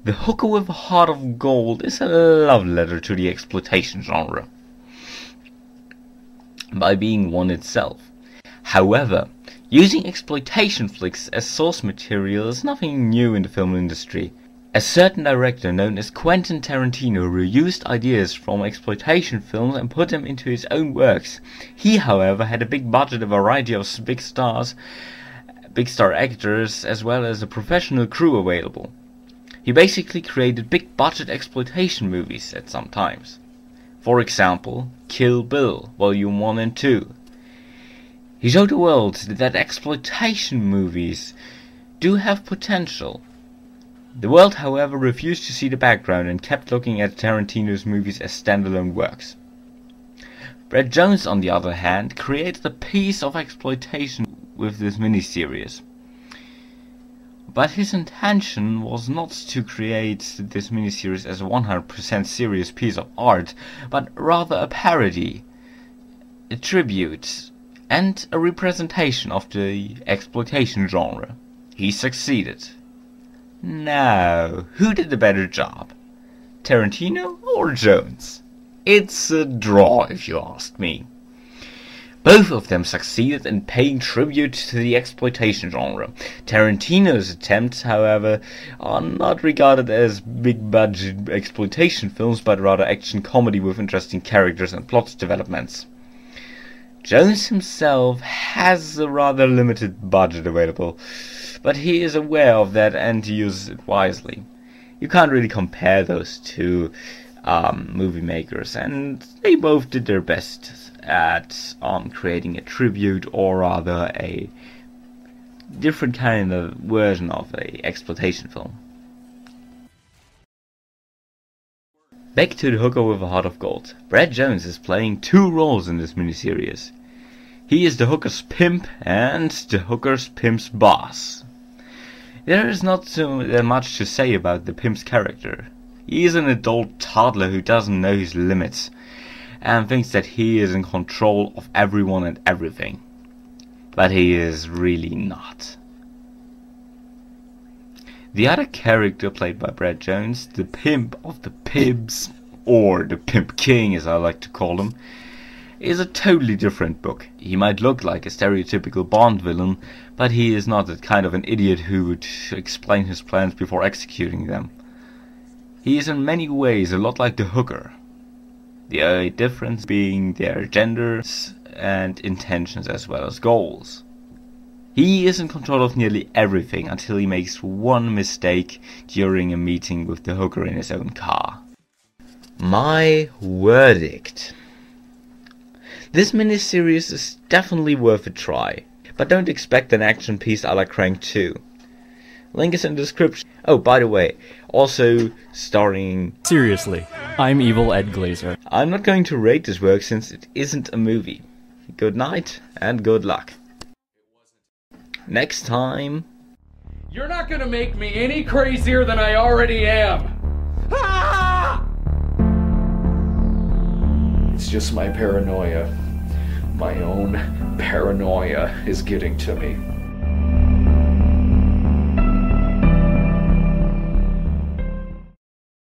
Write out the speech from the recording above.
The Hooker with a Heart of Gold is a love letter to the exploitation genre, by being one itself. However, using exploitation flicks as source material is nothing new in the film industry. A certain director known as Quentin Tarantino reused ideas from exploitation films and put them into his own works. He, however, had a big budget, a variety of big star actors, as well as a professional crew available. He basically created big budget exploitation movies at some times. For example, Kill Bill, Volume 1 and 2. He showed the world that exploitation movies do have potential. The world, however, refused to see the background and kept looking at Tarantino's movies as standalone works. Brad Jones, on the other hand, created a piece of exploitation with this miniseries. But his intention was not to create this miniseries as a 100% serious piece of art, but rather a parody, a tribute, and a representation of the exploitation genre. He succeeded. Now, who did the better job? Tarantino or Jones? It's a draw, if you ask me. Both of them succeeded in paying tribute to the exploitation genre. Tarantino's attempts, however, are not regarded as big-budget exploitation films, but rather action comedy with interesting characters and plot developments. Jones himself has a rather limited budget available, but he is aware of that and uses it wisely. You can't really compare those two movie makers, and they both did their best at creating a tribute, or rather a different kind of version of a exploitation film. Back to The Hooker with a Heart of Gold. Brad Jones is playing two roles in this miniseries. He is the hooker's pimp and the hooker's pimp's boss. There is not so much to say about the pimp's character. He is an adult toddler who doesn't know his limits and thinks that he is in control of everyone and everything. But he is really not. The other character, played by Brad Jones, the pimp of the pimps, or the pimp king as I like to call him, is a totally different book. He might look like a stereotypical Bond villain, but he is not that kind of an idiot who would explain his plans before executing them. He is in many ways a lot like the hooker. The only difference being their genders and intentions as well as goals. He is in control of nearly everything until he makes one mistake during a meeting with the hooker in his own car. My verdict. This miniseries is definitely worth a try, but don't expect an action piece a la Crank 2. Link is in the description. Oh, by the way, also starring... Seriously, I'm Evil Ed Glazer. I'm not going to rate this work since it isn't a movie. Good night and good luck. Next time... You're not gonna make me any crazier than I already am! Ah! It's just my paranoia. My own paranoia is getting to me.